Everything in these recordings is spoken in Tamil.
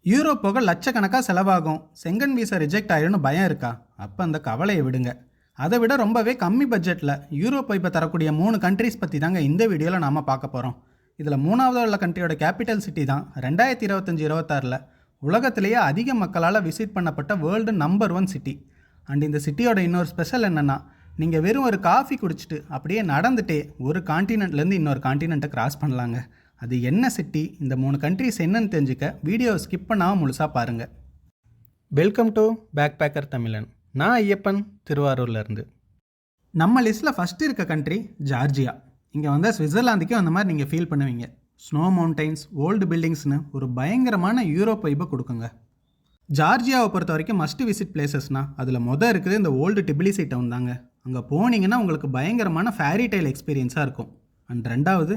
யூரோப் போக லட்சக்கணக்காக செலவாகும், செங்கன் வீசா ரிஜெக்ட் ஆயிரும்னு பயம் இருக்கா? அப்போ அந்த கவலையை விடுங்க. அதை விட ரொம்பவே கம்மி பட்ஜெட்டில் யூரோப் இப்போ தரக்கூடிய 3 கண்ட்ரீஸ் பற்றி தாங்க இந்த வீடியோவில் நாம் பார்க்க போகிறோம். இதில் மூணாவது உள்ள கண்ட்ரியோட கேபிட்டல் சிட்டி தான் 2025-26 உலகத்திலேயே அதிக மக்களால் விசிட் பண்ணப்பட்ட வேர்ல்டு நம்பர் 1 சிட்டி. அண்ட் இந்த சிட்டியோட இன்னொரு ஸ்பெஷல் என்னென்னா, நீங்கள் வெறும் ஒரு காஃபி குடிச்சிட்டு அப்படியே நடந்துகிட்டே ஒரு காண்டினென்ட்லேருந்து இன்னொரு காண்டினென்ட்டை கிராஸ் பண்ணலாங்க. அது என்ன சிட்டி, இந்த 3 கண்ட்ரிஸ் என்னன்னு தெரிஞ்சுக்க வீடியோவை ஸ்கிப் பண்ணாமல் முழுசாக பாருங்கள். வெல்கம் டு பேக் பேக்கர் தமிழன். நான் ஐயப்பன், திருவாரூர்லேருந்து. நம்ம லிஸ்ட்டில் ஃபஸ்ட்டு இருக்க கண்ட்ரி ஜார்ஜியா. இங்கே வந்தால் ஸ்விட்சர்லாந்துக்கே அந்த மாதிரி நீங்கள் ஃபீல் பண்ணுவீங்க. ஸ்னோ மவுண்டைன்ஸ், ஓல்டு பில்டிங்ஸ்னு ஒரு பயங்கரமான யூரோப் வைப்பை கொடுக்குங்க. ஜார்ஜியாவை பொறுத்த வரைக்கும் மஸ்ட் விசிட் பிளேசஸ்னால் அதில் இருக்குது இந்த ஓல்டு டிபிலிசி டவுன் தாங்க. அங்கே போனீங்கன்னா உங்களுக்கு பயங்கரமான ஃபேரிடைல் எக்ஸ்பீரியன்ஸாக இருக்கும். அண்ட் ரெண்டாவது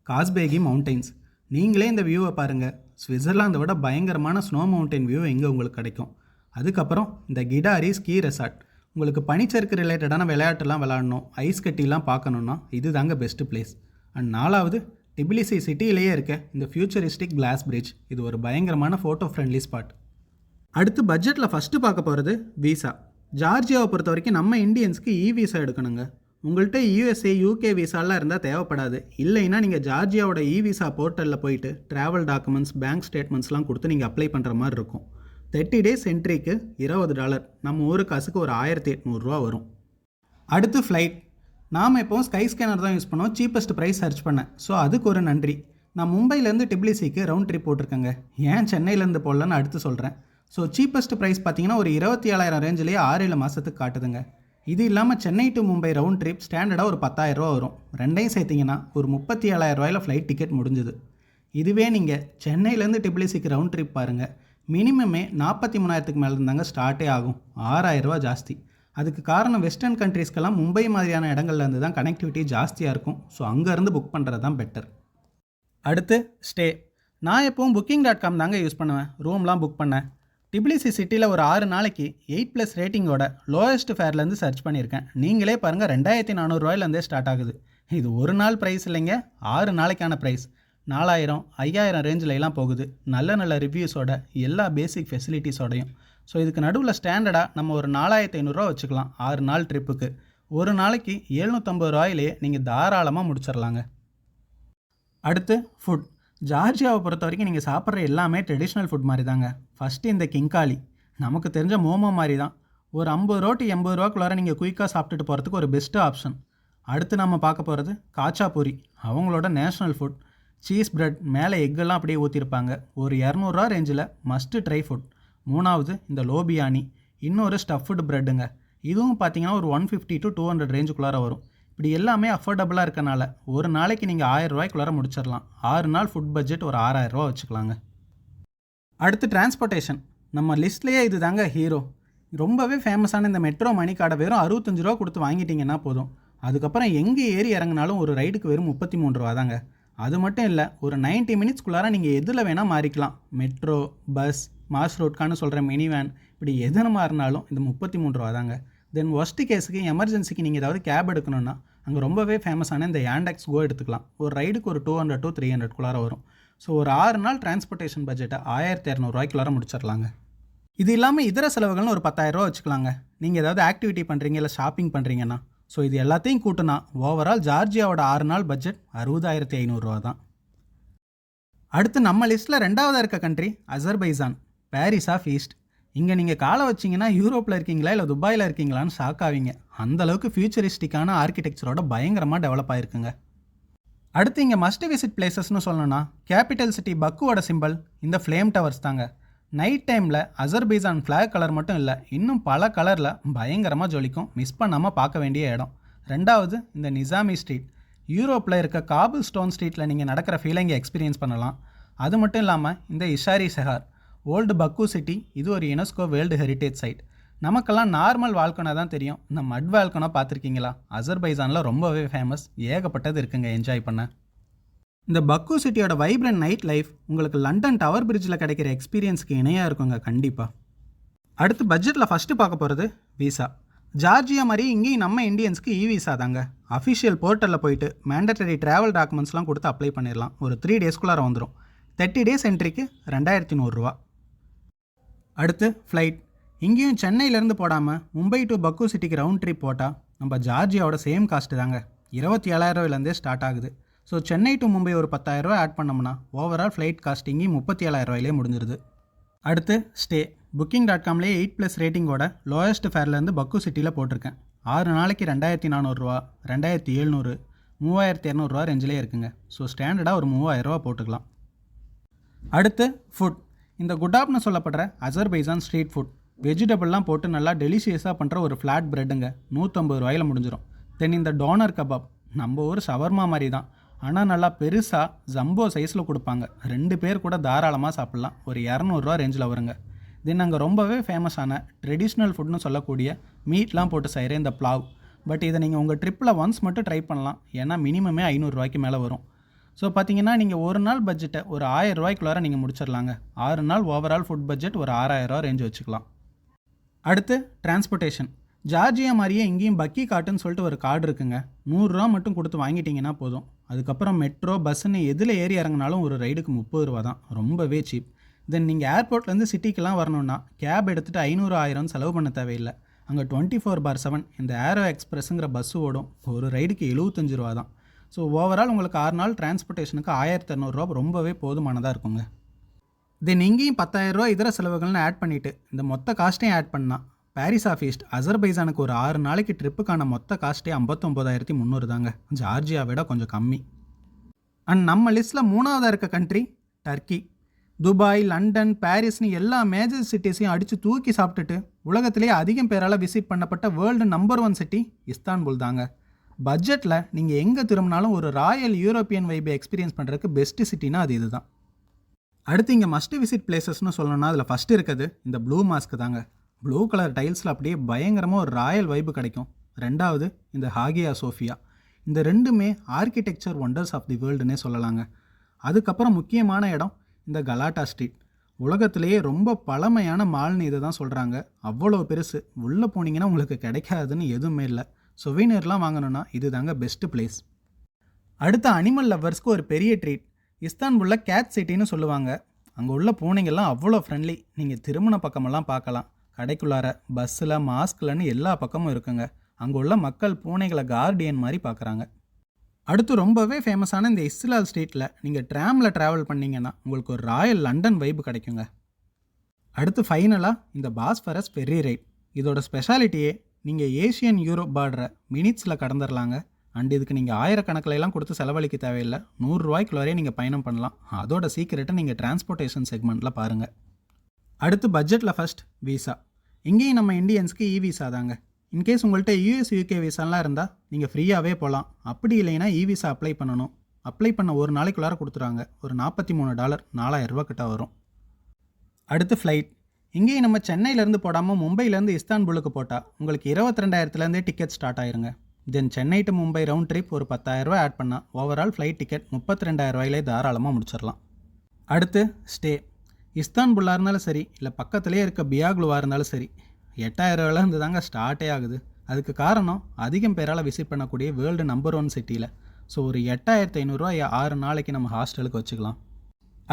காஸ்பேகி மவுண்டைன்ஸ். நீங்களே இந்த வியூவை பாருங்கள். ஸ்விட்சர்லாந்தை விட பயங்கரமான ஸ்னோ மவுண்டைன் வியூ எங்கே உங்களுக்கு கிடைக்கும். அதுக்கப்புறம் இந்த கிடாரி ஸ்கீ ரெசார்ட். உங்களுக்கு பனிச்சறுக்கு ரிலேட்டடான விளையாட்டுலாம் விளையாடணும், ஐஸ் கட்டிலாம் பார்க்கணுன்னா இது தாங்க பெஸ்ட்டு பிளேஸ். அண்ட் நாலாவது டிபிலிசி சிட்டியிலேயே இருக்க இந்த ஃபியூச்சரிஸ்டிக் கிளாஸ் பிரிட்ஜ். இது ஒரு பயங்கரமான ஃபோட்டோ ஃப்ரெண்ட்லி ஸ்பாட். அடுத்து பட்ஜெட்டில் ஃபஸ்ட்டு பார்க்க போகிறது வீசா. ஜார்ஜியாவை பொறுத்த வரைக்கும் நம்ம இந்தியன்ஸ்க்கு வீசா எடுக்கணுங்க. உங்கள்கிட்ட யூஎஸ்ஏ, யூகே வீசாலாம் இருந்தால் தேவைப்படாது. இல்லைன்னா நீங்கள் ஜார்ஜியாவோட வீசா போர்ட்டலில் போயிட்டு ட்ராவல் டாக்குமெண்ட்ஸ், பேங்க் ஸ்டேட்மெண்ட்ஸ்லாம் கொடுத்து நீங்கள் அப்ளை பண்ணுற மாதிரி இருக்கும். 30 days என்ட்ரிக்கு $20, நம்ம ஊரு காசுக்கு ஒரு 1800 வரும். அடுத்து ஃப்ளைட். நாம் எப்போவும் ஸ்கை ஸ்கேனர் தான் யூஸ் பண்ணோம், சீப்பஸ்ட் ப்ரைஸ் சர்ச் பண்ணேன். ஸோ அதுக்கு ஒரு நன்றி. நான் மும்பைலேருந்து டிபிலிசிக்கு ரவுண்ட் ட்ரிப் போட்டிருக்கேங்க. ஏன் சென்னையிலேருந்து போடலன்னு அடுத்து சொல்கிறேன். ஸோ சீப்பஸ்ட் ப்ரைஸ் பார்த்தீங்கன்னா ஒரு 27,000 ரேஞ்சிலேயே 6-7 மாதத்துக்கு காட்டுதுங்க. இது இல்லாமல் Chennai to Mumbai round trip ஸ்டாண்டர்டாக ஒரு 10,000 வரும். ரெண்டையும் சேர்த்திங்கன்னா ஒரு 37,000 ஃப்ளைட் டிக்கெட் முடிஞ்சுது. இதுவே நீங்கள் சென்னையிலேருந்து டிபிலிசிக்கு ரவுண்ட் ட்ரிப் பாருங்கள், மினிமமே 43,000க்கு மேலே இருந்தாங்க ஸ்டார்ட்டே ஆகும். 6,000 ஜாஸ்தி. அதுக்கு காரணம் வெஸ்டர்ன் கண்ட்ரீஸ்க்கெல்லாம் மும்பை மாதிரியான இடங்கள்லேருந்து தான் கனெக்டிவிட்டி ஜாஸ்தியாக இருக்கும். ஸோ அங்கேருந்து புக் பண்ணுறது தான் பெட்டர். அடுத்து ஸ்டே. நான் எப்பவும் Booking.com தாங்க யூஸ் பண்ணுவேன் ரூம்லாம் புக் பண்ணேன். டிபிலிசி சிட்டியில் ஒரு 6 நாளைக்கு 8+ ரேட்டிங்கோட லோயஸ்ட் ஃபேர்லேருந்து சர்ச் பண்ணியிருக்கேன். நீங்களே பாருங்கள், 2,400 ஸ்டார்ட் ஆகுது. இது ஒரு நாள் ப்ரைஸ் இல்லைங்க, 6 நாளைக்கான ப்ரைஸ். 4,000, 5,000 ரேஞ்சிலலாம் போகுது. நல்ல ரிவ்யூஸோட, எல்லா பேசிக் ஃபெசிலிட்டிஸோடையும். ஸோ இதுக்கு நடுவில் ஸ்டாண்டர்டாக நம்ம ஒரு 4,500 வச்சுக்கலாம் 6 நாள் ட்ரிப்புக்கு. ஒரு நாளைக்கு $750 நீங்கள் தாராளமாக முடிச்சிடலாங்க. அடுத்து ஃபுட். ஜார்ஜியாவை பொறுத்த வரைக்கும் நீங்கள் சாப்பிட்ற எல்லாமே ட்ரெடிஷ்னல் ஃபுட் மாதிரி தாங்க. ஃபஸ்ட்டு இந்த கிங்காலி, நமக்கு தெரிஞ்ச மோமோ மாதிரி தான். ஒரு $50 to $80 நீங்கள் குயிக்காக சாப்பிட்டுட்டு போகிறதுக்கு ஒரு பெஸ்ட்டு ஆப்ஷன். அடுத்து நம்ம பார்க்க போகிறது காச்சாபூரி. அவங்களோட நேஷ்னல் ஃபுட். சீஸ் பிரெட், மேலே எக்கெல்லாம் அப்படியே ஊற்றிருப்பாங்க. ஒரு $200 ரேஞ்சில் மஸ்ட்டு ட்ரை ஃபுட். மூணாவது இந்த லோபியானி, இன்னொரு ஸ்டஃப்டு ப்ரெட்டுங்க. இதுவும் பார்த்தீங்கன்னா ஒரு 150 to 200 ரேஞ்சுக்குள்ளார வரும். இப்படி எல்லாமே அஃபோர்டபுளாக இருக்கனால ஒரு நாளைக்கு நீங்கள் $1,000 முடிச்சிடலாம். 6 நாள் ஃபுட் பட்ஜெட் ஒரு $6,000 வச்சுக்கலாங்க. அடுத்து டிரான்ஸ்போர்ட்டேஷன். நம்ம லிஸ்ட்லேயே இது தாங்க ஹீரோ. ரொம்பவே ஃபேமஸான இந்த மெட்ரோ மணி கார்டை வெறும் $65 கொடுத்து வாங்கிட்டீங்கன்னா போதும். அதுக்கப்புறம் எங்கே ஏறி இறங்கினாலும் ஒரு ரைடுக்கு வெறும் $33 தாங்க. அது மட்டும் இல்லை, ஒரு 90 மினிட்ஸ்க்குள்ளார நீங்கள் எதில் வேணால் மாறிக்கலாம். மெட்ரோ, பஸ், மாஸ் ரோட்கான்னு சொல்கிற மினி வேன், இப்படி எதுன்னு மாறினாலும் இந்த $33 தாங்க. தென் ஒஸ்ட் கேஸுக்கு, எமர்ஜென்சிக்கு நீங்கள் ஏதாவது கேப் எடுக்கணுன்னா அங்கே ரொம்பவே ஃபேமஸான இந்த யாண்டெக்ஸ் கோ எடுத்துக்கலாம். ஒரு ரைடுக்கு ஒரு 200 to 300 வரும். ஸோ ஒரு 6 நாள் டிரான்ஸ்போர்ட்டேஷன் பட்ஜெட்டை $1,200 முடிச்சிடலாங்க. இது இல்லாமல் இதர செலவுகள்னு ஒரு $10,000 வச்சுக்கலாங்க. நீங்கள் ஏதாவது ஆக்டிவிட்டி பண்ணுறீங்க, இல்லை ஷாப்பிங் பண்ணுறீங்கன்னா. ஸோ இது எல்லாத்தையும் கூட்டினா ஓவரால் ஜார்ஜியாவோட 6 நாள் பட்ஜெட் $60,500 தான். அடுத்து நம்ம லிஸ்ட்டில் 2வது இருக்க country Azerbaijan, Paris of east. இங்கே நீங்கள் காலை வச்சிங்கன்னா யூரோப்பில் இருக்கீங்களா இல்லை துபாயில் இருக்கீங்களான்னு ஷாக் ஆவீங்க. அந்தளவுக்கு ஃபியூச்சரிஸ்டிக்கான ஆர்கிடெக்சரோட பயங்கரமாக டெவலப் ஆகிருக்குங்க. அடுத்து இங்கே மஸ்ட் விசிட் பிளேசஸ்னு சொல்லணும்னா கேபிட்டல் சிட்டி பக்குவோட சிம்பிள் இந்த ஃப்ளேம் டவர்ஸ் தாங்க. நைட் டைமில் அசர்பைஜான் ஃப்ளாக் கலர் மட்டும் இல்லை, இன்னும் பல கலரில் பயங்கரமாக ஜொலிக்கும். மிஸ் பண்ணாமல் பார்க்க வேண்டிய இடம். ரெண்டாவது இந்த நிசாமி ஸ்ட்ரீட். யூரோப்பில் இருக்க காபிள் ஸ்டோன் ஸ்ட்ரீட்டில் நீங்கள் நடக்கிற ஃபீலிங்கை எக்ஸ்பீரியன்ஸ் பண்ணலாம். அது மட்டும் இல்லாமல் இந்த இஷாரி செஹார், ஓல்டு பக்கு சிட்டி. இது ஒரு யுனெஸ்கோ வேர்ல்டு ஹெரிட்டேஜ் சைட். நமக்கெல்லாம் நார்மல் வால்கனோ தான் தெரியும், இந்த மட் வால்கனோ பார்த்துருக்கீங்களா? அசர்பைஜானில் ரொம்பவே ஃபேமஸ், ஏகப்பட்டது இருக்குங்க என்ஜாய் பண்ண. இந்த பக்கு சிட்டியோட வைப்ரண்ட் நைட் லைஃப் உங்களுக்கு லண்டன் டவர் பிரிட்ஜில் கிடைக்கிற எக்ஸ்பீரியன்ஸ்க்கு இணையாக இருக்குங்க கண்டிப்பாக. அடுத்து பட்ஜெட்டில் ஃபஸ்ட்டு பார்க்க போகிறது வீசா. ஜார்ஜியா மாதிரி இங்கேயும் நம்ம இந்தியன்ஸ்க்கு வீசா தாங்க. அஃபிஷியல் போர்ட்டலில் போயிட்டு மேண்டட்டரி ட்ராவல் டாக்குமெண்ட்ஸ்லாம் கொடுத்து அப்ளை பண்ணிடலாம். ஒரு 3 days வந்துடும். 30 days என்ட்ரிக்கு $2,100. அடுத்து ஃப்ளைட். இங்கேயும் சென்னையிலேருந்து போடாமல் மும்பை டு பக்கு சிட்டிக்கு ரவுண்ட் ட்ரிப் போட்டால் நம்ம ஜார்ஜியாவோட சேம் காஸ்ட்டு தாங்க. 27,000 ஸ்டார்ட் ஆகுது. ஸோ சென்னை டு மும்பை ஒரு 10,000 ஆட் பண்ணோம்னா ஓவரால் ஃப்ளைட் காஸ்ட் இங்கேயும் 37,000 முடிஞ்சிருது. அடுத்து ஸ்டே. Booking.comலேயே 8+ ரேட்டிங்கோட லோயஸ்ட் ஃபேர்லேருந்து பக்கு சிட்டியில் போட்டிருக்கேன். 6 நாளைக்கு 2,400 2,700 3,200 ரேஞ்சிலே இருக்குங்க. ஸோ ஸ்டாண்டர்டாக ஒரு 3,000 போட்டுக்கலாம். அடுத்து ஃபுட். இந்த குடாப்னு சொல்லப்படுற அசர்பைசான் ஸ்ட்ரீட் ஃபுட் வெஜிடபிள்லாம் போட்டு நல்லா டெலிஷியஸாக பண்ணுற ஒரு ஃப்ளாட் ப்ரெட்டுங்க. 150 முடிஞ்சிடும். தென் இந்த டோனர் கபாப் நம்ம ஊர் ஷவர்மா மாதிரி தான், ஆனால் நல்லா பெருசாக ஜம்போ சைஸில் கொடுப்பாங்க. 2 பேர் கூட தாராளமாக சாப்பிட்லாம். ஒரு 200 ரேஞ்சில் வருங்க. தென் அங்கே ரொம்பவே ஃபேமஸான ட்ரெடிஷ்னல் ஃபுட்னு சொல்லக்கூடிய மீட்லாம் போட்டு செய்கிற இந்த பிளாவ். பட் இதை நீங்கள் உங்கள் ட்ரிப்பில் ஒன்ஸ் மட்டும் ட்ரை பண்ணலாம். ஏன்னா மினிமமே 500 மேலே வரும். ஸோ பார்த்தீங்கன்னா நீங்கள் ஒரு நாள் பட்ஜெட்டை ஒரு 1,000 நீங்கள் முடிச்சிடலாங்க. 6 நாள் ஓவரால் ஃபுட் பட்ஜெட் ஒரு 6,000 ரேஞ்ச் வச்சுக்கலாம். அடுத்து டிரான்ஸ்போர்ட்டேஷன். ஜார்ஜியா மாதிரியே இங்கேயும் பக்கி காட்டுன்னு சொல்லிட்டு ஒரு கார்டு இருக்குங்க. 100 மட்டும் கொடுத்து வாங்கிட்டீங்கன்னா போதும். அதுக்கப்புறம் மெட்ரோ பஸ்ஸுன்னு எதில் ஏறி இறங்கினாலும் ஒரு ரைடுக்கு 30 தான். ரொம்பவே சீப். தென் நீங்கள் ஏர்போர்ட்லேருந்து சிட்டிக்கெலாம் வரணுன்னா கேப் எடுத்துகிட்டு 500-1000 செலவு பண்ண தேவையில்லை. அங்கே 24/7 இந்த ஏரோ எக்ஸ்பிரஸுங்கிற பஸ்ஸு ஓடும். ஒரு ரைடுக்கு 75 தான். ஸோ ஓவரால் உங்களுக்கு 6 நாள் டிரான்ஸ்போர்ட்டேஷனுக்கு 1,200 ரொம்பவே போதுமானதாக இருக்குங்க. தென் இங்கேயும் 10,000 இதர செலவுகள்னு ஆட் பண்ணிவிட்டு இந்த மொத்த காஸ்ட்டையும் ஆட் பண்ணால் பாரிஸ் ஆஃபீஸ்ட் அசர்பைசானுக்கு ஒரு 6 நாளைக்கு ட்ரிப்புக்கான மொத்த காஸ்ட்டே 59,300 தாங்க. ஜார்ஜியா விட கொஞ்சம் கம்மி. அண்ட் நம்ம லிஸ்ட்டில் 3ஆவதாக இருக்க கண்ட்ரி டர்க்கி. துபாய், லண்டன், பாரிஸ்னு எல்லா மேஜர் சிட்டிஸையும் அடித்து தூக்கி சாப்பிட்டுட்டு உலகத்திலேயே அதிகம் பேரால் விசிட் பண்ணப்பட்ட வேர்ல்டு நம்பர் 1 சிட்டி இஸ்தான்புல் தாங்க. பட்ஜெட்டில் நீங்கள் எங்கே திரும்பினாலும் ஒரு ராயல் யூரோப்பியன் வைபை எக்ஸ்பீரியன்ஸ் பண்ணுறதுக்கு பெஸ்ட்டு சிட்டினா அது இதுதான். அடுத்து இங்கே மஸ்ட் விசிட் பிளேசஸ்னு சொல்லணும்னா அதில் ஃபஸ்ட்டு இருக்குது இந்த ப்ளூ மாஸ்க் தாங்க. ப்ளூ கலர் டைல்ஸில் அப்படியே பயங்கரமாக ஒரு ராயல் வைப்பு கிடைக்கும். 2வது இந்த ஹாகியா சோஃபியா. இந்த 2மே ஆர்கிடெக்சர் ஒண்டர்ஸ் ஆஃப் தி வேர்ல்டுன்னே சொல்லலாங்க. அதுக்கப்புறம் முக்கியமான இடம் இந்த கலாட்டா ஸ்ட்ரீட். உலகத்திலேயே ரொம்ப பழமையான மால்னு இதை தான் சொல்கிறாங்க. அவ்வளோ பெருசு. உள்ளே போனீங்கன்னா உங்களுக்கு கிடைக்காதுன்னு எதுவுமே இல்லை. சொவீனியர்லாம் வாங்கணுன்னா இது தாங்க பெஸ்ட்டு பிளேஸ். அடுத்த அனிமல் லவ்வர்ஸ்க்கு ஒரு பெரிய ட்ரீட். இஸ்தான்புல்லில் கேட் சிட்டின்னு சொல்லுவாங்க. அங்கே உள்ள பூனைங்கள்லாம் அவ்வளோ ஃப்ரெண்ட்லி. நீங்கள் திருமண பக்கமெல்லாம் பார்க்கலாம். கடைக்குள்ளார பஸ்ஸில் மாஸ்க்லன்னு எல்லா பக்கமும் இருக்குங்க. அங்கே உள்ள மக்கள் பூனைகளை கார்டியன் மாதிரி பார்க்குறாங்க. அடுத்து ரொம்பவே ஃபேமஸான இந்த இஸ்லால் ஸ்ட்ரீட்டில் நீங்கள் ட்ராமில் ட்ராவல் பண்ணிங்கன்னா உங்களுக்கு ஒரு ராயல் லண்டன் வைப்பு கிடைக்குங்க. அடுத்து ஃபைனலாக இந்த பாஸ்பரஸ் ஃபெர்ரி ரைட். இதோட ஸ்பெஷாலிட்டியே நீங்கள் ஏஷியன் யூரோப் பார்டரை மினிட்ஸில் கடந்துடலாங்க. அண்ட் இதுக்கு நீங்கள் 1000 கணக்கிலலாம் கொடுத்து செலவழிக்க தேவையில்லை. 100 ரூபாய்க்குள்ளே நீங்கள் பயணம் பண்ணலாம். அதோட சீக்கிரட்டை நீங்கள் டிரான்ஸ்போர்ட்டேஷன் செக்மெண்ட்டில் பாருங்கள். அடுத்து பட்ஜெட்டில் ஃபஸ்ட் விசா. இங்கேயும் நம்ம இந்தியன்ஸ்க்கு விசா தாங்க. இன்கேஸ் உங்கள்கிட்ட யூஎஸ் யூகே விசாலாம் இருந்தால் நீங்கள் ஃப்ரீயாகவே போகலாம். அப்படி இல்லைன்னா விசா அப்ளை பண்ணணும். அப்ளை பண்ண ஒரு நாளைக்குள்ளார கொடுத்துருவாங்க. ஒரு $43 4,000 கிட்ட வரும். அடுத்து ஃப்ளைட். இங்கேயும் நம்ம சென்னையிலேருந்து போடாமல் மும்பையிலேருந்து இஸ்தான்புல்லுக்கு போட்டால் உங்களுக்கு 22,000 டிக்கெட் ஸ்டார்ட் ஆயிருங்க. Then Chennai to Mumbai round trip ஒரு 10,000 ஆட் பண்ணால் ஓவரால் ஃப்ளைட் டிக்கெட் 32,000 தாராளமாக முடிச்சிடலாம். அடுத்து ஸ்டே. இஸ்தான்புல்லாக இருந்தாலும் சரி, இல்லை பக்கத்துலேயே இருக்க பியாக்லுவாக இருந்தாலும் சரி, 8,000 தாங்க ஸ்டார்ட்டே ஆகுது. அதுக்கு காரணம் அதிகம் பேரால் விசிட் பண்ணக்கூடிய வேர்ல்டு நம்பர் 1 சிட்டியில். ஸோ ஒரு 8,500 6 நாளைக்கு நம்ம ஹாஸ்டலுக்கு வச்சுக்கலாம்.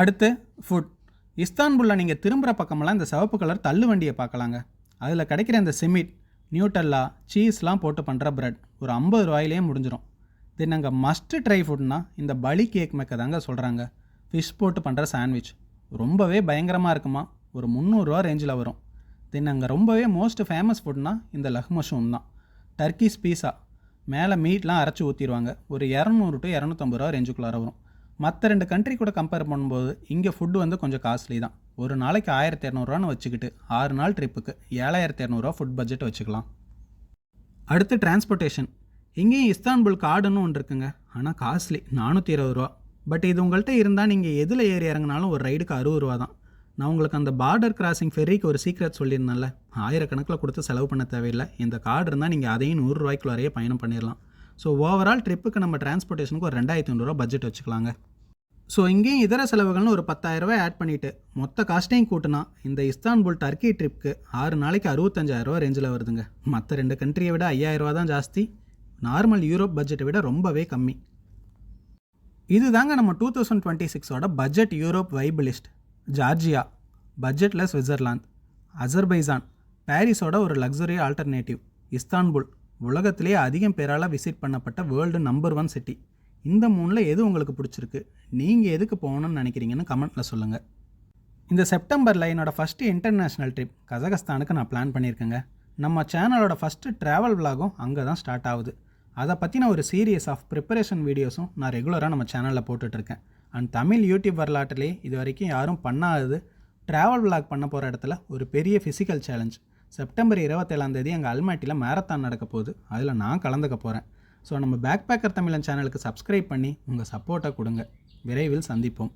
அடுத்து ஃபுட். இஸ்தான்புல்லில் நீங்கள் திரும்புகிற பக்கமெல்லாம் இந்த சிவப்பு கலர் தள்ளு வண்டியை பார்க்கலாங்க. அதில் கிடைக்கிற இந்த சிமிட், நியூட்டல்லா, சீஸ்லாம் போட்டு பண்ணுற ப்ரெட் ஒரு 50 ரூபாயிலே முடிஞ்சிடும். தென் அங்கே மஸ்ட்டு ட்ரை ஃபுட்னா இந்த பலி கேக் மேக்க தாங்க சொல்கிறாங்க. ஃபிஷ் போட்டு பண்ணுற சாண்ட்விச் ரொம்பவே பயங்கரமாக இருக்குமா. ஒரு 300 ரேஞ்சில் வரும். தென் அங்கே ரொம்பவே மோஸ்ட் ஃபேமஸ் ஃபுட்னா இந்த லஹ்மஷூம் தான். டர்க்கிஷ் பீஸா மேலே மீட்லாம் அரைச்சி ஊற்றிடுவாங்க. ஒரு 200 to 250 ரேஞ்சுக்குள்ளார வரும். மற்ற 2 கண்ட்ரி கூட கம்பேர் பண்ணும்போது இங்கே ஃபுட்டு கொஞ்சம் காஸ்ட்லி தான். ஒரு நாளைக்கு 1,200 வச்சுக்கிட்டு 6 நாள் ட்ரிப்புக்கு 7,200 ஃபுட் பட்ஜெட் வச்சுக்கலாம். அடுத்து டிரான்ஸ்போர்ட்டேஷன். இங்கேயும் இஸ்தான்புல் கார்டுன்னு ஒன்று இருக்குங்க. ஆனால் காஸ்ட்லி, 420 ரூபா. பட் இது உங்கள்கிட்ட இருந்தால் நீங்கள் எதில் ஏறி இறங்கினாலும் ஒரு ரைடுக்கு 60 ரூபா தான். நான் உங்களுக்கு அந்த பார்டர் கிராசிங் ஃபெர்ரிக்கு ஒரு சீக்ரெட் சொல்லியிருந்தேன்ல, 1000 கணக்கில் கொடுத்து செலவு பண்ண தேவையில்லை. இந்த கார்டு இருந்தால் நீங்கள் அதையும் 100 ரூபாய்க்குள்ளாரையே பயணம் பண்ணிடலாம். ஸோ ஓவரால் ட்ரிப்புக்கு நம்ம டிரான்ஸ்போர்ட்டேஷனுக்கு ஒரு 2,500 பட்ஜெட் வச்சுக்கலாங்க. ஸோ இங்கேயும் இதர செலவுகள்னு ஒரு 10,000 ஆட் பண்ணிவிட்டு மொத்த காஸ்ட்டையும் கூட்டினா இந்த இஸ்தான்புல் டர்க்கி ட்ரிப்புக்கு 6 நாளைக்கு 65,000 ரேஞ்சில் வருதுங்க. மற்ற 2 கண்ட்ரியை விட 5,000 தான் ஜாஸ்தி. நார்மல் யூரோப் பட்ஜெட்டை விட ரொம்பவே கம்மி. இது தாங்க நம்ம 2026 budget Europe vibe list. Georgia பட்ஜெட்டில் சுவிட்சர்லாந்து, அசர்பைசான், பாரிஸோட ஒரு லக்ஸுரி ஆல்டர்னேட்டிவ். இஸ்தான்புல், உலகத்திலேயே அதிகம் பேரால் விசிட் பண்ணப்பட்ட வேர்ல்டு நம்பர் 1 சிட்டி. இந்த 3ல் எது உங்களுக்கு பிடிச்சிருக்கு? நீங்கள் எதுக்கு போகணும்னு நினைக்கிறீங்கன்னு கமெண்ட்டில் சொல்லுங்கள். இந்த செப்டம்பரில் என்னோடய ஃபஸ்ட்டு இன்டர்நேஷ்னல் ட்ரிப் கசகஸ்தானுக்கு நான் பிளான் பண்ணியிருக்கேங்க. நம்ம சேனலோட ஃபஸ்ட்டு ட்ராவல் விலாகும் அங்கே தான் ஸ்டார்ட் ஆகுது. அதை பற்றின ஒரு சீரியஸ் ஆஃப் ப்ரிப்பரேஷன் வீடியோஸும் நான் ரெகுலராக நம்ம சேனலில் போட்டுட்ருக்கேன். அண்ட் தமிழ் யூடியூப் வரலாற்றிலே இது வரைக்கும் யாரும் பண்ணாதது ட்ராவல் விலாக் பண்ண போகிற இடத்துல ஒரு பெரிய ஃபிசிக்கல் சேலஞ்ச். செப்டம்பர் 27 அங்கே அல்மாட்டியில் மேரத்தான் நடக்க போகுது. அதில் நான் கலந்துக்க போகிறேன். ஸோ நம்ம பேக் பேக்கர் தமிழன் சேனலுக்கு சப்ஸ்கிரைப் பண்ணி உங்கள் சப்போர்ட்டை கொடுங்க. விரைவில் சந்திப்போம்.